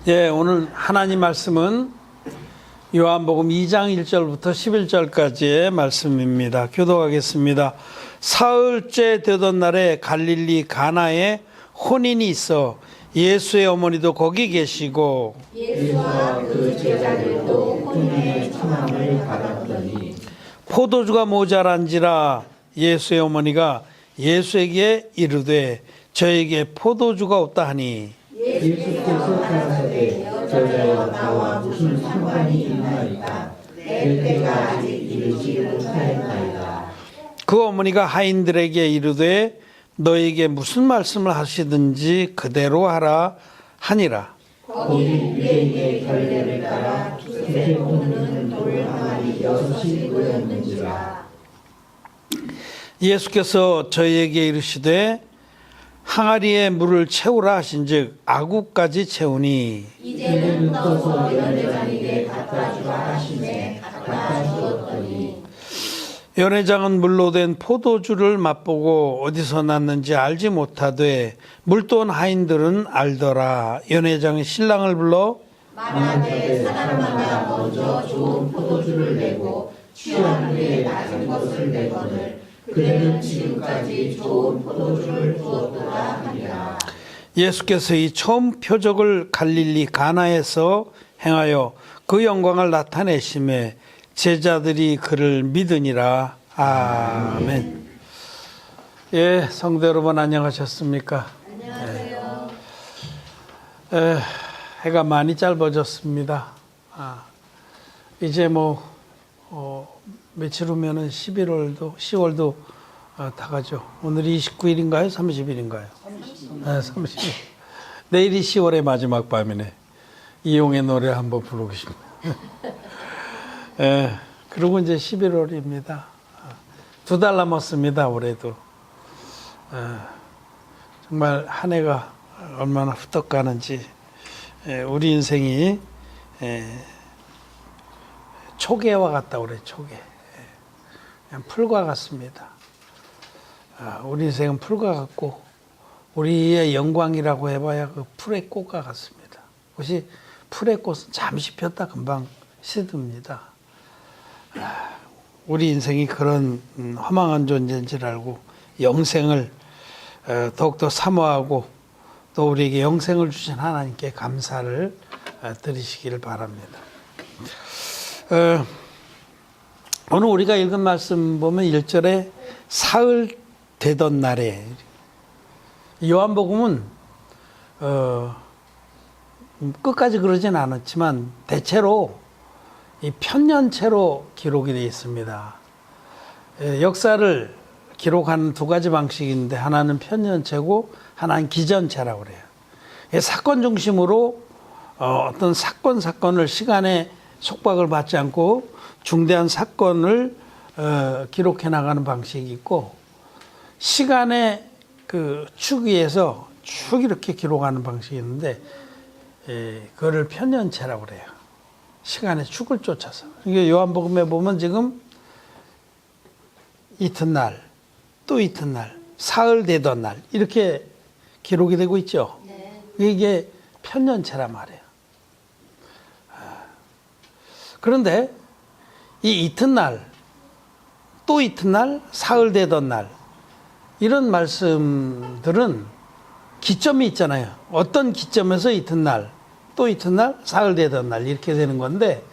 예, 오늘 하나님 말씀은 요한복음 2장 1절부터 11절까지의 말씀입니다. 교독하겠습니다. 사흘째 되던 날에 갈릴리 가나에 혼인이 있어 예수의 어머니도 거기 계시고 예수와 그 제자들도 혼인의 청함을 받았더니 포도주가 모자란지라 예수의 어머니가 예수에게 이르되 저에게 포도주가 없다 하니 예수께서 가라사대 저자여 나와 무슨 상관이 있나이까 내 때가 아직 이르지 못하였나이다. 그 어머니가 하인들에게 이르되 너에게 무슨 말씀을 하시든지 그대로 하라 하니라. 거기 유대인의 결례를 따라 두세 뽑는 돌 항아리 6이 모였는지라. 예수께서 저희에게 이르시되 항아리에 물을 채우라 하신즉 아구까지 채우니 이제는 떠서 연회장에게 갖다 주라 하시매 갖다 주었더니 연회장은 물로 된 포도주를 맛보고 어디서 났는지 알지 못하되 물돈 하인들은 알더라. 연회장이 신랑을 불러 만약에 사람마다 먼저 좋은 포도주를 내고 취한 후에 낮은 것을 내거늘 그대는 지금까지 좋은 포도주를 두었더라 하니라. 예수께서 이 처음 표적을 갈릴리 가나에서 행하여 그 영광을 나타내심에 제자들이 그를 믿으니라. 아멘. 예, 성도 여러분 안녕하셨습니까? 안녕하세요. 해가 많이 짧아졌습니다. 이제 며칠 후면은 11월도 10월도 다 가죠. 오늘이 29일인가요? 30일인가요? 30일. 내일이 10월의 마지막 밤이네. 이용의 노래 한번 부르고 싶네요. 그리고 이제 11월입니다. 2달 남았습니다. 올해도. 정말 한 해가 얼마나 후딱 가는지. 우리 인생이 초계와 같다 그래. 초계. 그냥 풀과 같습니다. 우리 인생은 풀과 같고 우리의 영광이라고 해봐야 그 풀의 꽃과 같습니다. 혹시 풀의 꽃은 잠시 폈다 금방 시듭니다. 우리 인생이 그런 허망한 존재인 줄 알고 영생을 더욱더 사모하고 또 우리에게 영생을 주신 하나님께 감사를 드리시기를 바랍니다. 오늘 우리가 읽은 말씀 보면 1절에 사흘 되던 날에 요한복음은 끝까지 그러진 않았지만 대체로 이 편년체로 기록이 되어 있습니다. 역사를 기록하는 두 가지 방식인데 하나는 편년체고 하나는 기전체라고 그래요. 사건 중심으로 어떤 사건을 시간에 속박을 받지 않고 중대한 사건을 기록해 나가는 방식이 있고 시간의 그 축에서 쭉 이렇게 기록하는 방식이 있는데 그거를 편년체라고 그래요. 시간의 축을 쫓아서. 이게 요한복음에 보면 지금 이튿날, 또 이튿날, 사흘 되던 날 이렇게 기록이 되고 있죠. 네. 이게 편년체란 말이에요. 그런데 이 이튿날, 또 이튿날, 사흘 되던 날 이런 말씀들은 기점이 있잖아요. 어떤 기점에서 이튿날, 또 이튿날, 사흘 되던 날 이렇게 되는 건데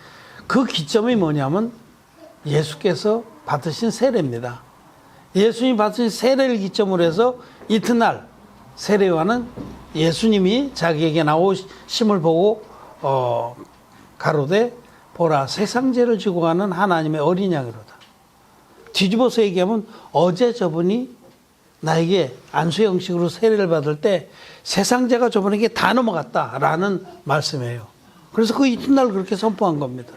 그 기점이 뭐냐면 예수께서 받으신 세례입니다. 예수님이 받으신 세례를 기점으로 해서 이튿날 세례요한은 예수님이 자기에게 나오심을 보고 가로되 보라 세상죄를 지고 가는 하나님의 어린 양이로다. 뒤집어서 얘기하면 어제 저분이 나에게 안수형식으로 세례를 받을 때 세상죄가 저분에게 다 넘어갔다라는 말씀이에요. 그래서 그 이튿날 그렇게 선포한 겁니다.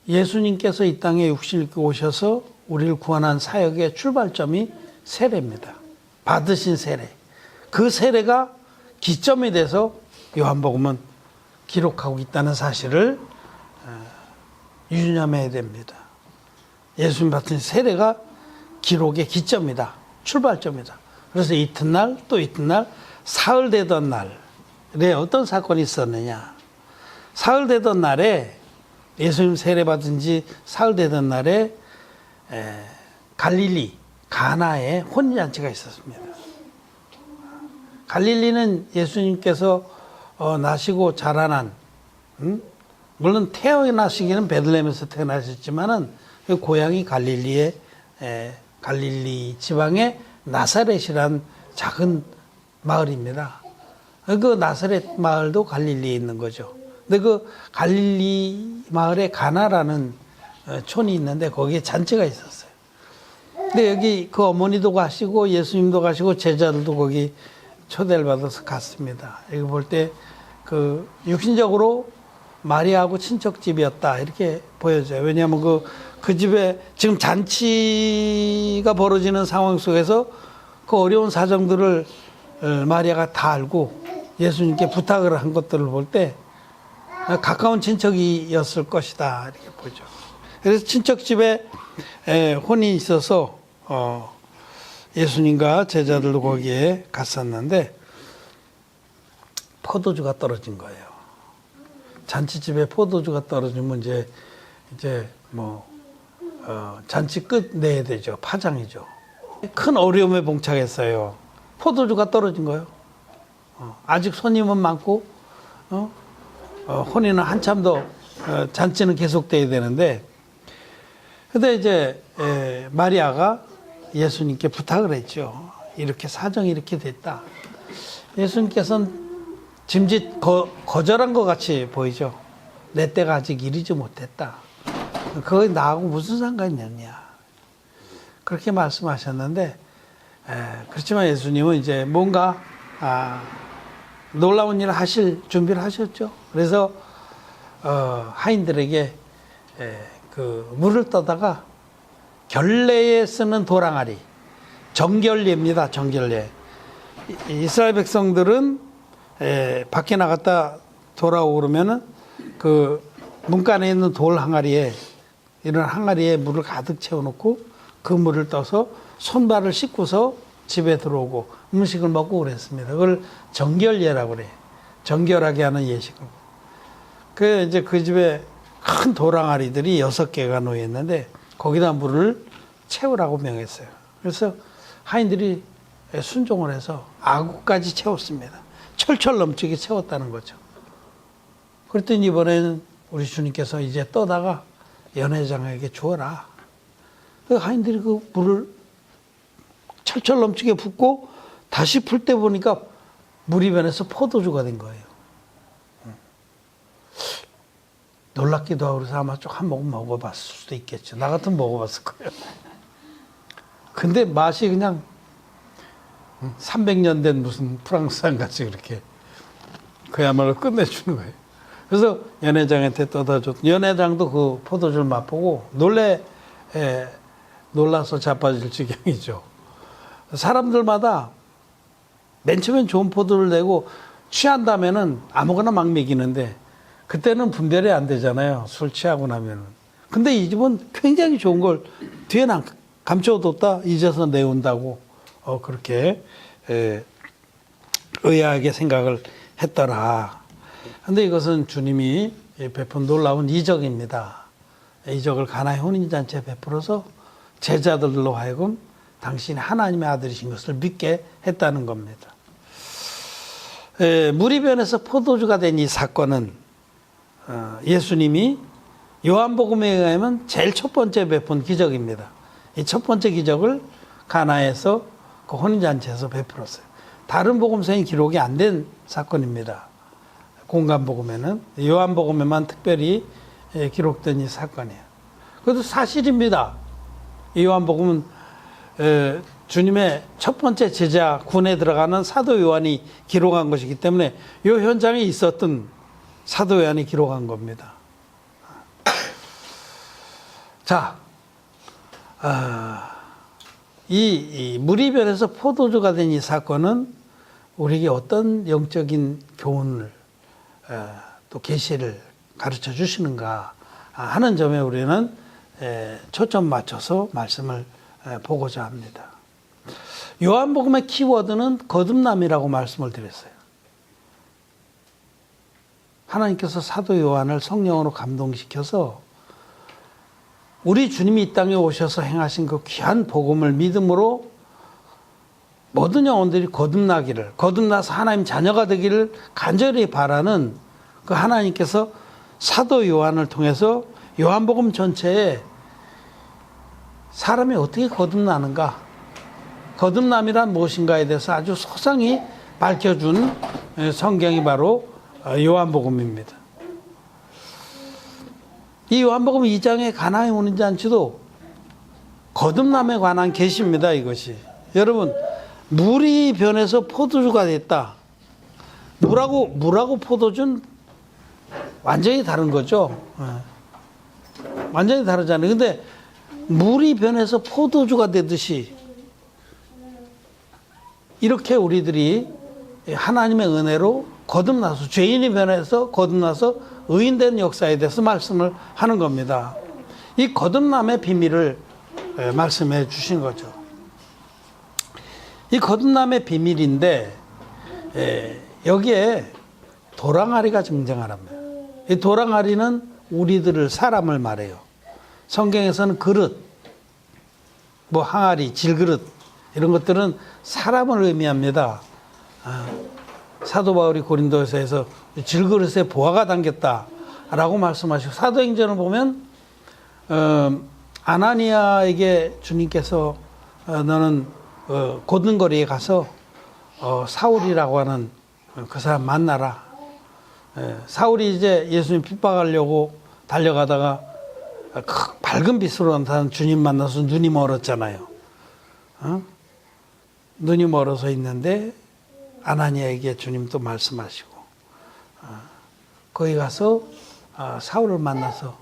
예수님께서 이 땅에 육신을 입고 오셔서 우리를 구원한 사역의 출발점이 세례입니다. 받으신 세례. 그 세례가 기점이 돼서 요한복음은 기록하고 있다는 사실을 유념해야 됩니다. 예수님 받으신 세례가 기록의 기점이다. 출발점이다. 그래서 이튿날 또 이튿날 사흘 되던 날에 어떤 사건이 있었느냐. 사흘 되던 날에 예수님 세례받은 지 사흘 되던 날에 갈릴리 가나에 혼인잔치가 있었습니다. 갈릴리는 예수님께서 나시고 자라난, 물론 태어나시기는 베들레헴에서 태어나셨지만은 고향이 갈릴리의 갈릴리 지방의 나사렛이란 작은 마을입니다. 그 나사렛 마을도 갈릴리에 있는 거죠. 근데 그 갈릴리 마을에 가나라는 촌이 있는데 거기에 잔치가 있었어요. 근데 여기 그 어머니도 가시고 예수님도 가시고 제자들도 거기 초대를 받아서 갔습니다. 여기 볼 때 그 육신적으로 마리아하고 친척집이었다 이렇게 보여져요. 왜냐하면 그 집에 지금 잔치가 벌어지는 상황 속에서 그 어려운 사정들을 마리아가 다 알고 예수님께 부탁을 한 것들을 볼 때 가까운 친척이었을 것이다 이렇게 보죠. 그래서 친척집에 혼이 있어서 예수님과 제자들도 거기에 갔었는데 포도주가 떨어진 거예요. 잔치집에 포도주가 떨어지면 이제 잔치 끝내야 되죠. 파장이죠. 큰 어려움에 봉착했어요. 포도주가 떨어진 거예요. 아직 손님은 많고 혼인은 한참 더 잔치는 계속돼야 되는데, 근데 이제 마리아가 예수님께 부탁을 했죠. 이렇게 사정이 이렇게 됐다. 예수님께서는 짐짓 거절한 것 같이 보이죠. 내 때가 아직 이르지 못했다. 그거 나하고 무슨 상관이 있느냐. 그렇게 말씀하셨는데, 그렇지만 예수님은 이제 뭔가 놀라운 일을 하실 준비를 하셨죠. 그래서 하인들에게 그 물을 떠다가 결례에 쓰는 도랑아리, 정결례입니다. 정결례. 이스라엘 백성들은 밖에 나갔다 돌아오고 그러면은 그 문간에 있는 돌 항아리에, 이런 항아리에 물을 가득 채워놓고 그 물을 떠서 손발을 씻고서 집에 들어오고 음식을 먹고 그랬습니다. 그걸 정결례라고 그래요. 정결하게 하는 예식을. 그 이제 그 집에 큰 돌항아리들이 6개가 놓여 있는데 거기다 물을 채우라고 명했어요. 그래서 하인들이 순종을 해서 아구까지 채웠습니다. 철철 넘치게 채웠다는 거죠. 그랬더니 이번에는 우리 주님께서 이제 떠다가 연회장에게 주어라. 그 하인들이 그 물을 철철 넘치게 붓고 다시 풀 때 보니까 물이 변해서 포도주가 된 거예요. 놀랍기도 하고 그래서 아마 좀 한 모금 먹어봤을 수도 있겠죠. 나 같으면 먹어봤을 거예요. 근데 맛이 그냥 300년 된 무슨 프랑스산 같이 그렇게 그야말로 끝내주는 거예요. 그래서 연회장한테 떠다 줬. 연회장도 그 포도주를 맛보고 놀라서 자빠질 지경이죠. 사람들마다 맨 처음엔 좋은 포도를 내고 취한다면은 아무거나 막 먹이는데 그때는 분별이 안 되잖아요. 술 취하고 나면은. 근데 이 집은 굉장히 좋은 걸 뒤에 감춰뒀다 이제서 내온다고 그렇게 의아하게 생각을 했더라. 근데 이것은 주님이 베푼 놀라운 이적입니다. 이적을 가나의 혼인잔치에 베풀어서 제자들로 하여금 당신이 하나님의 아들이신 것을 믿게 했다는 겁니다. 물이 변해서 포도주가 된 이 사건은 예수님이 요한복음에 의하면 제일 첫 번째 베푼 기적입니다. 이 첫 번째 기적을 가나에서 그 혼인잔치에서 베풀었어요. 다른 복음서에 기록이 안 된 사건입니다. 공간복음에는. 요한복음에만 특별히 기록된 이 사건이에요. 그것도 사실입니다. 이 요한복음은 주님의 첫 번째 제자 군에 들어가는 사도 요한이 기록한 것이기 때문에 이 현장에 있었던 사도 요한이 기록한 겁니다. 자, 이 물이 변해서 포도주가 된 이 사건은 우리에게 어떤 영적인 교훈을 또 계시를 가르쳐 주시는가 하는 점에 우리는 초점 맞춰서 말씀을 보고자 합니다. 요한복음의 키워드는 거듭남이라고 말씀을 드렸어요. 하나님께서 사도 요한을 성령으로 감동시켜서 우리 주님이 이 땅에 오셔서 행하신 그 귀한 복음을 믿음으로 모든 영혼들이 거듭나기를, 거듭나서 하나님 자녀가 되기를 간절히 바라는 그 하나님께서 사도 요한을 통해서 요한복음 전체에 사람이 어떻게 거듭나는가, 거듭남이란 무엇인가에 대해서 아주 소상히 밝혀준 성경이 바로 요한복음입니다. 이 요한복음 2장의 가나의 혼인잔치도 거듭남에 관한 계시입니다. 이것이 여러분, 물이 변해서 포도주가 됐다. 물하고 포도주는 완전히 다른 거죠. 완전히 다르잖아요. 근데 물이 변해서 포도주가 되듯이 이렇게 우리들이 하나님의 은혜로 거듭나서, 죄인이 변해서 거듭나서 의인된 역사에 대해서 말씀을 하는 겁니다. 이 거듭남의 비밀을 말씀해 주신 거죠. 이 거듭남의 비밀인데 여기에 도랑아리가 등장하랍니다. 이 도랑아리는 우리들을, 사람을 말해요. 성경에서는 그릇, 뭐 항아리, 질그릇 이런 것들은 사람을 의미합니다. 사도 바울이 고린도서에서 질그릇에 보화가 담겼다라고 말씀하시고, 사도행전을 보면 아나니아에게 주님께서 너는 고든거리에 가서 사울이라고 하는 그 사람 만나라. 사울이 이제 예수님 핍박하려고 달려가다가 밝은 빛으로 나타난 주님 만나서 눈이 멀었잖아요. 눈이 멀어서 있는데 아나니아에게 주님도 말씀하시고 거기 가서 사울을 만나서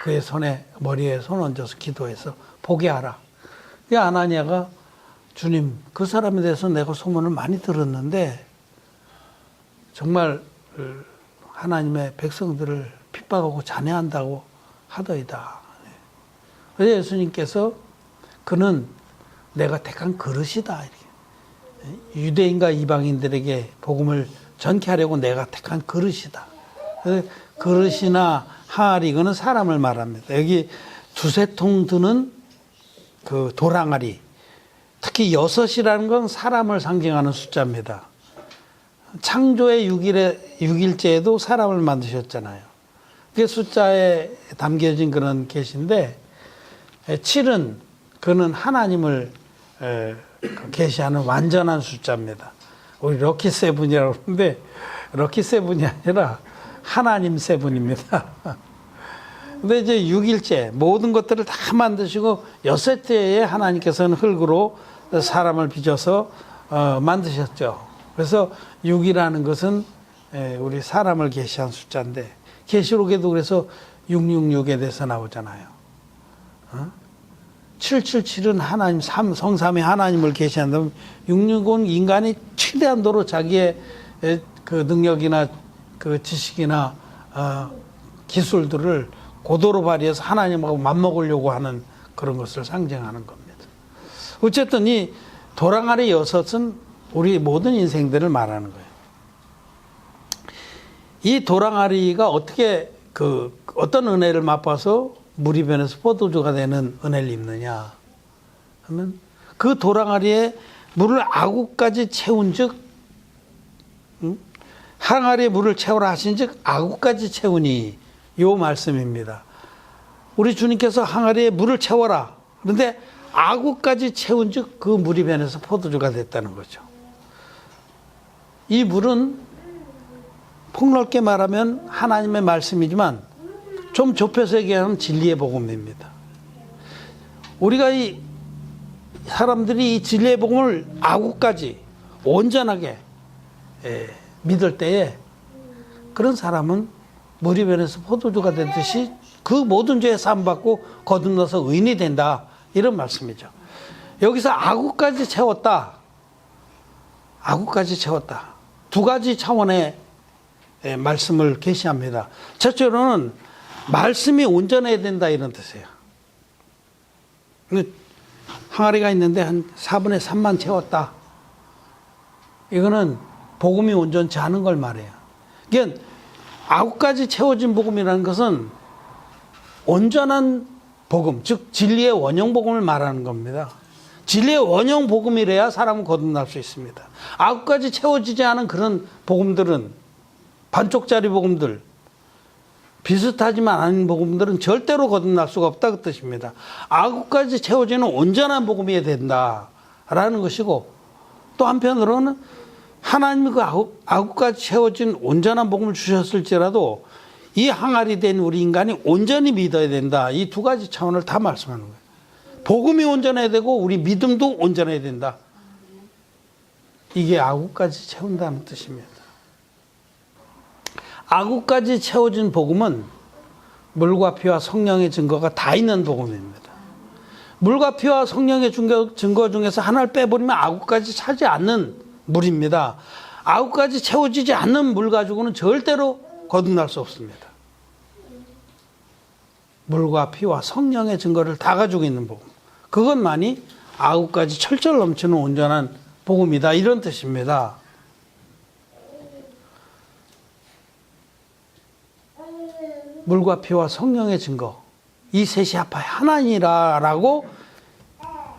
그의 손에, 머리에 손 얹어서 기도해서 보게 하라. 그 아나니아가 주님, 그 사람에 대해서 내가 소문을 많이 들었는데 정말 하나님의 백성들을 핍박하고 잔해한다고 하더이다. 그래서 예수님께서 그는 내가 택한 그릇이다. 이렇게. 유대인과 이방인들에게 복음을 전케 하려고 내가 택한 그릇이다. 그릇이나 항아리, 이거는 사람을 말합니다. 여기 두세 통 드는 그 도랑아리, 특히 6이라는 건 사람을 상징하는 숫자입니다. 창조의 6일째에도 사람을 만드셨잖아요. 그게 숫자에 담겨진 그런 계시인데, 7은 그는 하나님을 계시하는 완전한 숫자입니다. 우리 럭키 세븐이라고 그러는데 럭키 세븐이 아니라 하나님 세븐입니다. 근데 이제 6일째 모든 것들을 다 만드시고 6회째에 하나님께서는 흙으로 사람을 빚어서 만드셨죠. 그래서 6이라는 것은 우리 사람을 계시한 숫자인데, 계시록에도 그래서 666에 대해서 나오잖아요. 777은 하나님, 성삼위 하나님을 계시한다면 666은 인간이 최대한도로 자기의 그 능력이나 그 지식이나 기술들을 고도로 발휘해서 하나님하고 맞먹으려고 하는 그런 것을 상징하는 겁니다. 어쨌든 이 도랑아리 6은 우리 모든 인생들을 말하는 거예요. 이 도랑아리가 어떻게 어떤 은혜를 맛봐서 물이 변해서 포도주가 되는 은혜를 입느냐 하면, 그 도랑아리에 물을 아구까지 채운 즉, 항아리에 물을 채우라 하신 즉 아구까지 채우니, 요 말씀입니다. 우리 주님께서 항아리에 물을 채워라. 그런데 아구까지 채운 즉 그 물이 변해서 포도주가 됐다는 거죠. 이 물은 폭넓게 말하면 하나님의 말씀이지만 좀 좁혀서 얘기하면 진리의 복음입니다. 우리가 이 사람들이 이 진리의 복음을 아구까지 온전하게 믿을 때에 그런 사람은 물이 변해서 포도주가 되듯이 그 모든 죄에 사함받고 거듭나서 의인이 된다, 이런 말씀이죠. 여기서 아구까지 채웠다. 아구까지 채웠다. 두 가지 차원의 말씀을 계시합니다. 첫째로는 말씀이 온전해야 된다, 이런 뜻이에요. 항아리가 있는데 한 4분의 3만 채웠다. 이거는 복음이 온전치 않은 걸 말해요. 그러니까 9가지 채워진 복음이라는 것은 온전한 복음, 즉 진리의 원형 복음을 말하는 겁니다. 진리의 원형 복음이래야 사람은 거듭날 수 있습니다. 9가지 채워지지 않은 그런 복음들은, 반쪽짜리 복음들, 비슷하지만 않은 복음들은 절대로 거듭날 수가 없다 그 뜻입니다. 9가지 채워지는 온전한 복음이 된다라는 것이고, 또 한편으로는 하나님이 그 9가지 채워진 온전한 복음을 주셨을지라도 이 항아리 된 우리 인간이 온전히 믿어야 된다. 이 두 가지 차원을 다 말씀하는 거예요. 복음이 온전해야 되고 우리 믿음도 온전해야 된다. 이게 9가지 채운다는 뜻입니다. 9가지 채워진 복음은 물과 피와 성령의 증거가 다 있는 복음입니다. 물과 피와 성령의 증거 중에서 하나를 빼버리면 9가지 차지 않는 물입니다. 9가지 채워지지 않는 물 가지고는 절대로 거듭날 수 없습니다. 물과 피와 성령의 증거를 다 가지고 있는 복음. 그것만이 9가지 철철 넘치는 온전한 복음이다. 이런 뜻입니다. 물과 피와 성령의 증거. 이 셋이 합하여 하나니라라고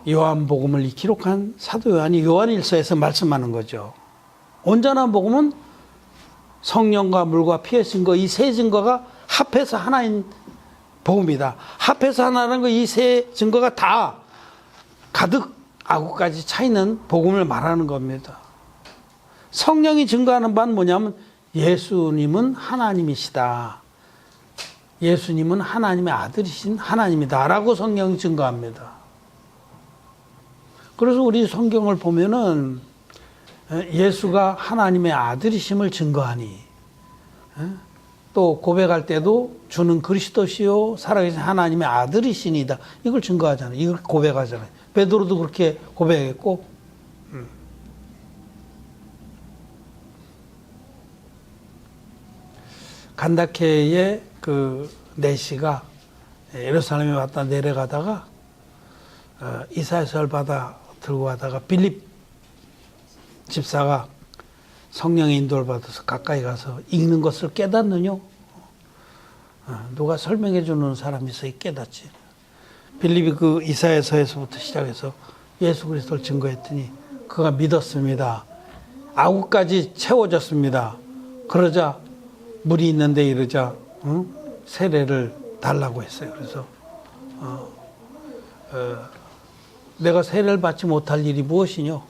요한복음을 기록한 사도 요한이 요한일서에서 말씀하는 거죠. 온전한 복음은 성령과 물과 피의 증거, 이 세 증거가 합해서 하나인 복음이다. 합해서 하나라는 거, 이 세 증거가 다 가득 9가지 차 있는 복음을 말하는 겁니다. 성령이 증거하는 바는 뭐냐면 예수님은 하나님이시다. 예수님은 하나님의 아들이신 하나님이다 라고 성경이 증거합니다. 그래서 우리 성경을 보면은 예수가 하나님의 아들이심을 증거하니, 또 고백할 때도 주는 그리스도시요 살아계신 하나님의 아들이시니다. 이걸 증거하잖아요. 이걸 고백하잖아요. 베드로도 그렇게 고백했고, 간다케의 그 내시가 예루살렘에 왔다 내려가다가 이사야서를 받아 들고 가다가 빌립 집사가 성령의 인도를 받아서 가까이 가서 읽는 것을 깨닫느냐? 누가 설명해 주는 사람이 있어야 깨닫지. 빌립이 그 이사야서에서부터 시작해서 예수 그리스도를 증거했더니 그가 믿었습니다. 9가지 채워졌습니다. 그러자 물이 있는데 이러자 세례를 달라고 했어요. 그래서 내가 세례를 받지 못할 일이 무엇이뇨?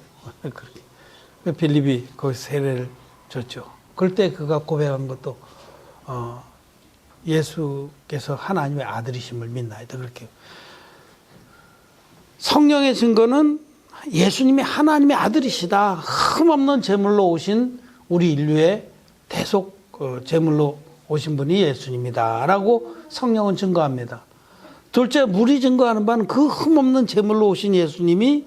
빌립이 거기 세례를 줬죠. 그때 그가 고백한 것도 예수께서 하나님의 아들이심을 믿나이다. 그렇게. 성령의 증거는 예수님이 하나님의 아들이시다. 흠없는 제물로 오신 우리 인류의 대속 제물로 오신 분이 예수님이다 라고 성령은 증거합니다. 둘째, 물이 증거하는 바는 그 흠없는 제물로 오신 예수님이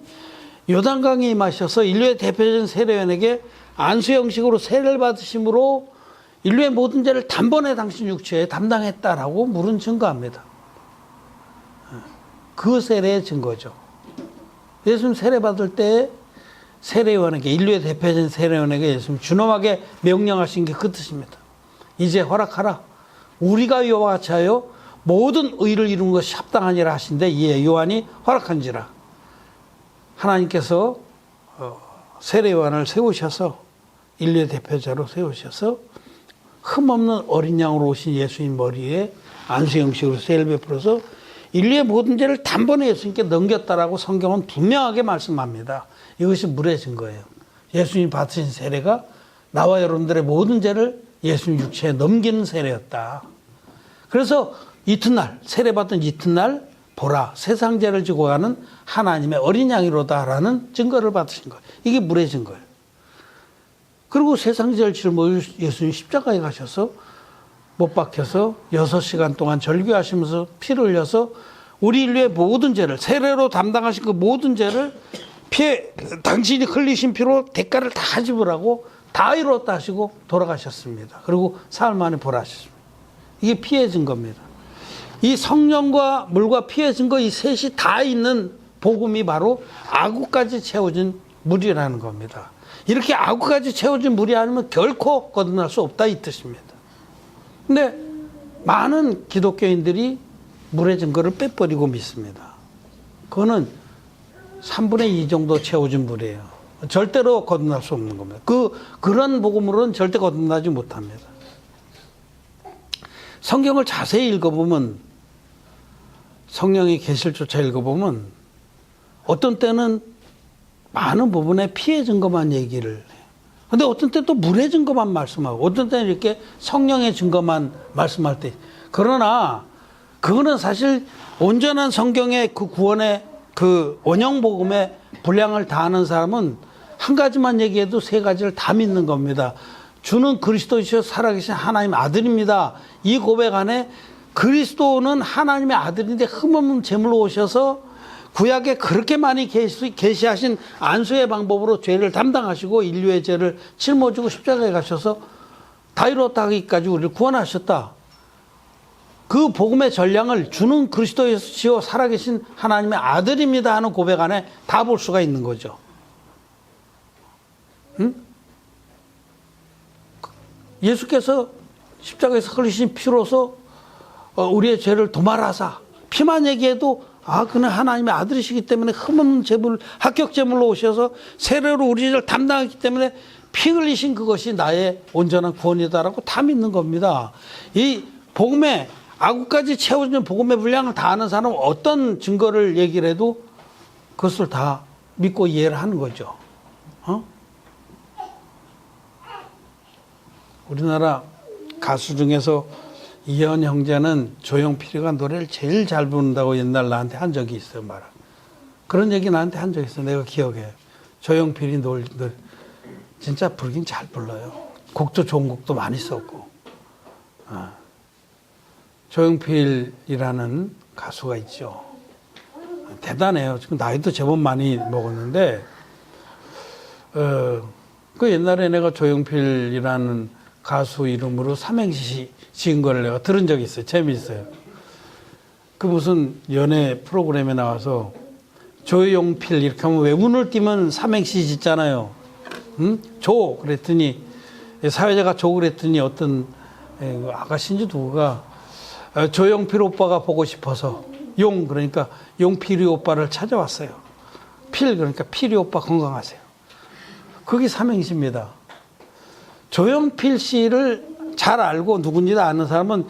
요단강에 임하셔서 인류의 대표적인 세례요한에게 안수 형식으로 세례를 받으심으로 인류의 모든 죄를 단번에 당신 육체에 담당했다라고 물은 증거합니다. 그 세례의 증거죠. 예수님 세례 받을 때 세례요한에게, 인류의 대표적인 세례요한에게 예수님 준엄하게 명령하신 게 그 뜻입니다. 이제 허락하라. 우리가 이와 같이 하여 모든 의를 이루는 것이 합당하니라 하신데 이에 요한이 허락한지라. 하나님께서 세례 요한을 세우셔서 인류의 대표자로 세우셔서 흠없는 어린 양으로 오신 예수님 머리에 안수 형식으로 세례를 베풀어서 인류의 모든 죄를 단번에 예수님께 넘겼다라고 성경은 분명하게 말씀합니다. 이것이 물의 증거예요. 예수님 받으신 세례가 나와 여러분들의 모든 죄를 예수님 육체에 넘기는 세례였다. 그래서 이튿날, 세례받은 이튿날 보라, 세상 죄를 지고 가는 하나님의 어린 양이로다라는 증거를 받으신 거예요. 이게 물의 증거예요. 그리고 세상 죄를 지고 예수님 십자가에 가셔서 못 박혀서 6시간 동안 절규하시면서 피를 흘려서 우리 인류의 모든 죄를, 세례로 담당하신 그 모든 죄를 당신이 흘리신 피로 대가를 다 지불하고 다 이루었다 하시고 돌아가셨습니다. 그리고 사흘 만에 부활하셨습니다. 이게 피의 증거입니다. 이 성령과 물과 피의 증거 이 셋이 다 있는 복음이 바로 아구까지 채워진 물이라는 겁니다. 이렇게 아구까지 채워진 물이 아니면 결코 거듭날 수 없다 이 뜻입니다. 근데 많은 기독교인들이 물의 증거를 빼버리고 믿습니다. 그거는 3분의 2 정도 채워진 물이에요. 절대로 거듭날 수 없는 겁니다. 그런 복음으로는 절대 거듭나지 못합니다. 성경을 자세히 읽어보면, 성령의 계시조차 읽어보면 어떤 때는 많은 부분에 피해 증거만 얘기를 해요. 근데 어떤 때 또 물의 증거만 말씀하고, 어떤 때는 이렇게 성령의 증거만 말씀할 때. 그러나 그거는 사실 온전한 성경의 그 구원의 그 원형 복음의 분량을 다하는 사람은 한 가지만 얘기해도 세 가지를 다 믿는 겁니다. 주는 그리스도이시여 살아계신 하나님 아들입니다. 이 고백 안에 그리스도는 하나님의 아들인데 흠없는 제물로 오셔서 구약에 그렇게 많이 계시하신 안수의 방법으로 죄를 담당하시고 인류의 죄를 짊어지고 십자가에 가셔서 다 이뤘다 하기까지 우리를 구원하셨다. 그 복음의 전량을 주는 그리스도이시여 살아계신 하나님의 아들입니다 하는 고백 안에 다 볼 수가 있는 거죠. 응? 예수께서 십자가에서 흘리신 피로서 우리의 죄를 도말하사, 피만 얘기해도 그는 하나님의 아들이시기 때문에 흠없는 제물, 합격 제물로 오셔서 세례로 우리를 담당했기 때문에 피 흘리신 그것이 나의 온전한 구원이다라고 다 믿는 겁니다. 이 복음의 아구까지 채워진 복음의 분량을 다 아는 사람은 어떤 증거를 얘기를 해도 그것을 다 믿고 이해를 하는 거죠. 우리나라 가수 중에서 이현 형제는 조용필이가 노래를 제일 잘 부른다고 옛날 나한테 한 적이 있어요. 그런 얘기 나한테 한 적이 있어요. 내가 기억해. 조용필이 진짜 부르긴 잘 불러요. 곡도 좋은 곡도 많이 썼고. 조용필이라는 가수가 있죠. 대단해요. 지금 나이도 제법 많이 먹었는데 그 옛날에 내가 조용필이라는 가수 이름으로 삼행시 지은 거를 내가 들은 적이 있어요. 재미있어요. 그 무슨 연애 프로그램에 나와서 조용필 이렇게 하면 왜 눈을 띄면 삼행시 짓잖아요. 응? 조 그랬더니 사회자가 조 그랬더니 어떤 아가씨인지 누구가 조용필 오빠가 보고 싶어서 용 그러니까 용필이 오빠를 찾아왔어요. 필 그러니까 필이 오빠 건강하세요. 그게 삼행시입니다. 조용필 씨를 잘 알고 누군지 아는 사람은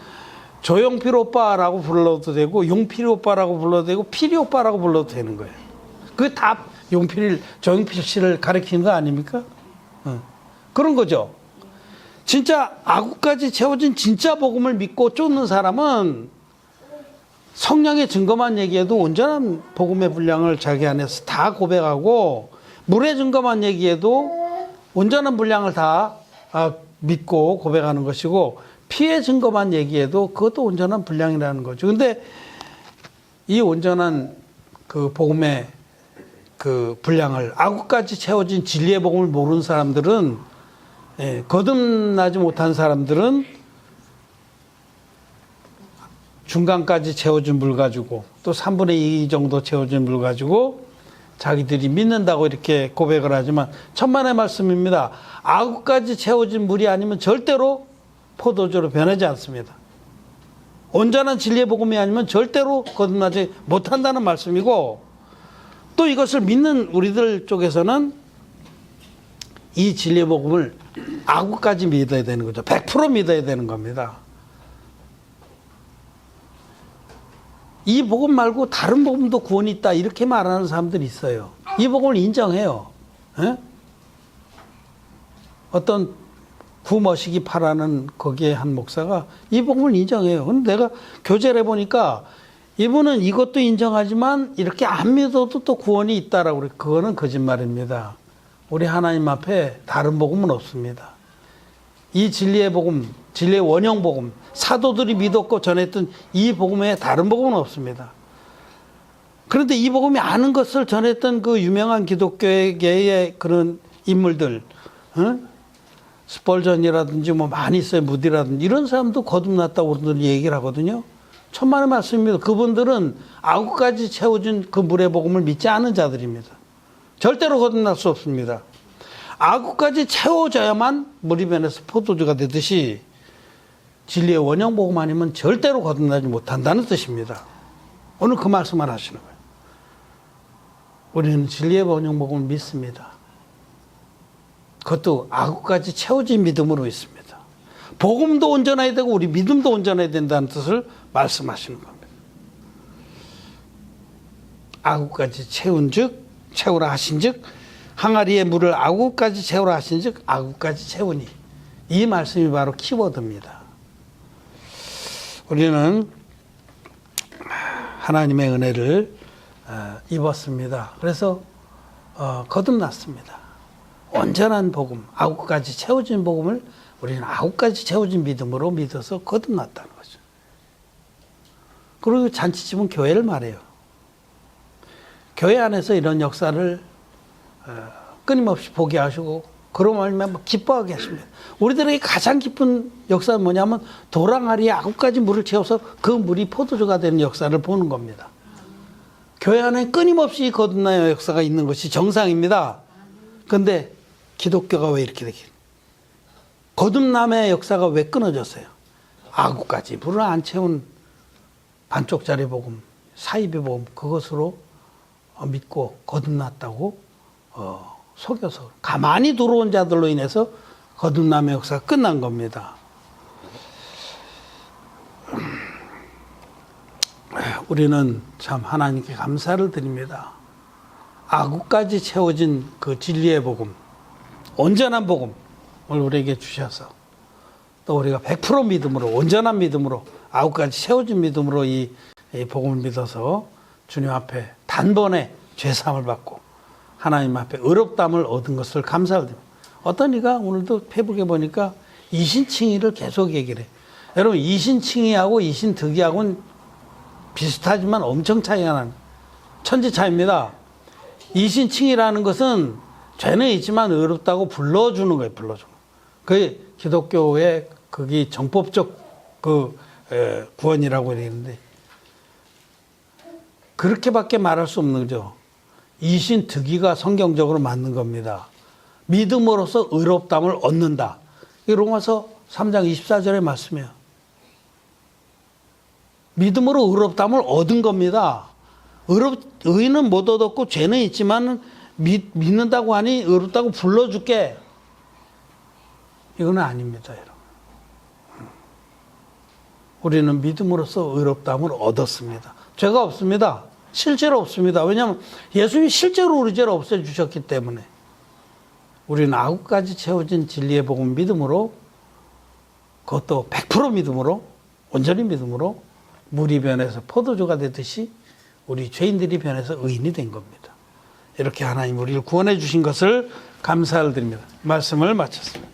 조용필 오빠라고 불러도 되고 용필이 오빠라고 불러도 되고 필이 오빠라고 불러도 되는 거예요. 그게 다 조용필 씨를 가리키는 거 아닙니까? 그런 거죠. 진짜 아구까지 채워진 진짜 복음을 믿고 쫓는 사람은 성령의 증거만 얘기해도 온전한 복음의 분량을 자기 안에서 다 고백하고 물의 증거만 얘기해도 온전한 분량을 다 믿고 고백하는 것이고 피의 증거만 얘기해도 그것도 온전한 분량이라는 거죠. 근데 이 온전한 그 복음의 그 분량을 아구까지 채워진 진리의 복음을 모르는 사람들은 거듭나지 못한 사람들은 중간까지 채워진 물 가지고 또 3분의 2 정도 채워진 물 가지고 자기들이 믿는다고 이렇게 고백을 하지만 천만의 말씀입니다. 아구까지 채워진 물이 아니면 절대로 포도주로 변하지 않습니다. 온전한 진리의 복음이 아니면 절대로 거듭나지 못한다는 말씀이고 또 이것을 믿는 우리들 쪽에서는 이 진리의 복음을 아구까지 믿어야 되는 거죠. 100% 믿어야 되는 겁니다. 이 복음 말고 다른 복음도 구원이 있다 이렇게 말하는 사람들이 있어요. 이 복음을 인정해요. 에? 어떤 구머시기 파라는 거기에 한 목사가 이 복음을 인정해요. 근데 내가 교제를 해보니까 이분은 이것도 인정하지만 이렇게 안 믿어도 또 구원이 있다라고 그래요. 그거는 거짓말입니다. 우리 하나님 앞에 다른 복음은 없습니다. 이 진리의 복음, 진리의 원형 복음, 사도들이 믿었고 전했던 이 복음에 다른 복음은 없습니다. 그런데 이 복음이 아는 것을 전했던 그 유명한 기독교계의 그런 인물들, 스펄전이라든지 뭐 많이 있어요. 무디라든지 이런 사람도 거듭났다고 그러더니 얘기를 하거든요. 천만의 말씀입니다. 그분들은 9가지 채워진 그 물의 복음을 믿지 않은 자들입니다. 절대로 거듭날 수 없습니다. 9가지 채워져야만 물이 변해서 포도주가 되듯이 진리의 원형 복음 아니면 절대로 거듭나지 못한다는 뜻입니다. 오늘 그 말씀을 하시는 거예요. 우리는 진리의 원형 복음을 믿습니다. 그것도 9가지 채워진 믿음으로 있습니다. 복음도 온전해야 되고 우리 믿음도 온전해야 된다는 뜻을 말씀하시는 겁니다. 9가지 채우라 하신즉 항아리에 물을 9가지 채우라 하신즉 9가지 채우니, 이 말씀이 바로 키워드입니다. 우리는 하나님의 은혜를 입었습니다. 그래서 거듭났습니다. 온전한 복음, 9가지 채워진 복음을 우리는 9가지 채워진 믿음으로 믿어서 거듭났다는 거죠. 그리고 잔치집은 교회를 말해요. 교회 안에서 이런 역사를 끊임없이 보게 하시고 그런 말면 기뻐하게 하십니다. 우리들에게 가장 기쁜 역사는 뭐냐면 도랑아리에 9가지 물을 채워서 그 물이 포도주가 되는 역사를 보는 겁니다. 교회 안에 끊임없이 거듭나의 역사가 있는 것이 정상입니다. 그런데 기독교가 왜 이렇게 되겠어요? 거듭남의 역사가 왜 끊어졌어요? 9가지 물을 안 채운 반쪽짜리 복음, 사입의 복음, 그것으로 믿고 거듭났다고 속여서 가만히 들어온 자들로 인해서 거듭남의 역사가 끝난 겁니다. 우리는 참 하나님께 감사를 드립니다. 9가지 채워진 그 진리의 복음, 온전한 복음을 우리에게 주셔서 또 우리가 100% 믿음으로, 온전한 믿음으로, 9가지 채워진 믿음으로 이 복음을 믿어서 주님 앞에 단번에 죄사함을 받고 하나님 앞에 의롭다함을 얻은 것을 감사를 드립니다. 어떤 이가 오늘도 페북에 보니까 이신칭의를 계속 얘기를 해요. 여러분, 이신칭의하고 이신득의하고는 비슷하지만 엄청 차이가 나는 천지 차이입니다. 이신칭의라는 것은 죄는 있지만 의롭다고 불러주는 거예요. 불러주는 거. 그게 기독교의 그게 정법적 구원이라고 되는데 그렇게밖에 말할 수 없는 거죠. 이신득의가 성경적으로 맞는 겁니다. 믿음으로써 의롭다함을 얻는다. 이 로마서 3장 24절의 말씀이에요. 믿음으로 의롭다함을 얻은 겁니다. 의는 못 얻었고 죄는 있지만 믿는다고 하니 의롭다고 불러줄게. 이건 아닙니다, 여러분. 우리는 믿음으로써 의롭다함을 얻었습니다. 죄가 없습니다. 실제로 없습니다. 왜냐하면 예수님이 실제로 우리 죄를 없애주셨기 때문에 우리는 9가지 채워진 진리의 복음 믿음으로, 그것도 100% 믿음으로, 온전히 믿음으로 물이 변해서 포도주가 되듯이 우리 죄인들이 변해서 의인이 된 겁니다. 이렇게 하나님 우리를 구원해 주신 것을 감사를 드립니다. 말씀을 마쳤습니다.